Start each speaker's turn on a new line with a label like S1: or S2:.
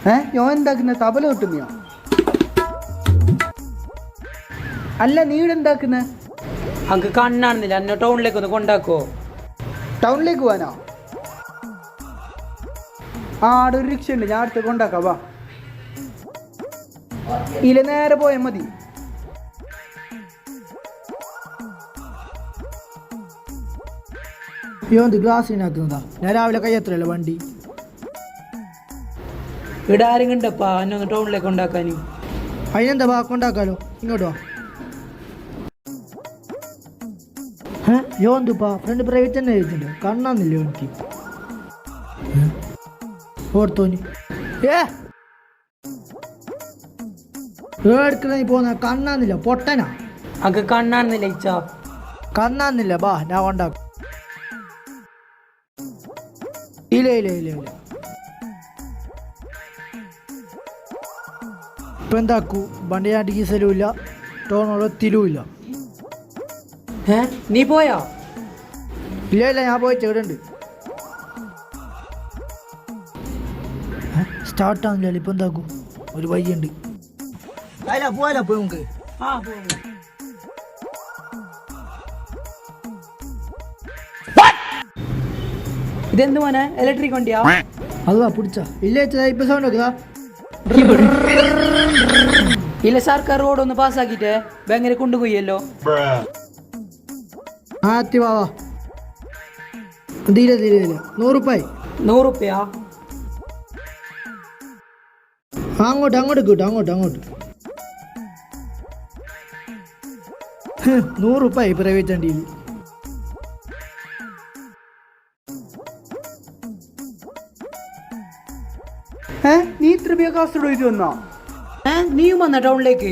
S1: ഞാൻ എന്താക്കുന്ന തബല കിട്ടുന്നയോ? അല്ല നീ ഇവിടെ എന്താക്കുന്ന?
S2: അങ്ങ് കണ്ണാണെന്നില്ല, എന്നെ ടൗണിലേക്ക് ഒന്ന് കൊണ്ടാക്കോ?
S1: ടൗണിലേക്ക് പോവാനോ? ആടെ ഒരു റിക്ഷ ഉണ്ട്, ഞാൻ അടുത്ത് കൊണ്ടാക്കാം. വാ, ഇല്ല നേരെ പോയാൽ മതി.
S3: ഗ്ലാസ്സിനാക്കുന്നതാ ഞാൻ രാവിലെ കയ്യത്രല്ലോ വണ്ടി.
S2: ഇവിടെ ആരും കണ്ടപ്പാ എന്നെ ഒന്ന് ടൗണിലേക്ക് കൊണ്ടാക്കാന്.
S3: അതിനെന്താ കൊണ്ടാക്കാലോ, ഇങ്ങോട്ട് വാ. യോന്തുപ്പാ ഫ്രണ്ട് പ്രൈവറ്റ് തന്നെ എഴുതിട്ടുണ്ട്, കണ്ണാന്നില്ലോ എനിക്ക്. ഓർത്തോനി എടുക്കുന്ന നീ പോന്ന കണ്ണാന്നില്ല, പൊട്ടനാ.
S2: അങ്ങ് കണ്ണാണെന്നില്ല ഇച്ചാ,
S3: കണ്ണാന്നില്ല. ബാ ഞാൻ കൊണ്ടാക്കും. ഇല്ല ഇല്ല ഇല്ല ഇല്ല. ഇപ്പൊ എന്താക്കൂ, വണ്ടി ഞാൻ ഡീസലും ഇല്ല, ടോണുള്ള തിലും ഇല്ല.
S2: നീ പോയാ?
S3: ഇല്ല ഇല്ല, ഞാൻ പോയി ചേടുണ്ട്. സ്റ്റാർട്ടാകുന്നില്ല, ഇപ്പൊ എന്താക്കൂ, ഒരു വയ്യുണ്ട്. അല്ല പോവാലോ, പോയി നമുക്ക്.
S2: ഇതെന്ത് മോനെ, ഇലക്ട്രിക് വണ്ടിയാ?
S3: അതാ പിടിച്ച ഇല്ല ഇപ്പൊ സൗണ്ട് നോക്കുക.
S2: ഇല്ല, സർക്കാർ റോഡ് ഒന്ന് പാസ്സാക്കിട്ടേ ഭയങ്കര കൊണ്ടുപോയല്ലോ.
S3: വാ ധീരെ ധീരെ ധീരെ. 100 റുപ്പായി.
S2: 100 റുപ്യ?
S3: അങ്ങോട്ട് അങ്ങോട്ട് കിട്ടും, അങ്ങോട്ട് അങ്ങോട്ട്. 100 റുപ്പായി പ്രൈവറ്റ് വണ്ടിയിൽ.
S1: നീ ഇത്ര വേഗം കാസർഗോഡ് വന്നോ?
S2: നീയും വന്ന ടൗണിലേക്ക്?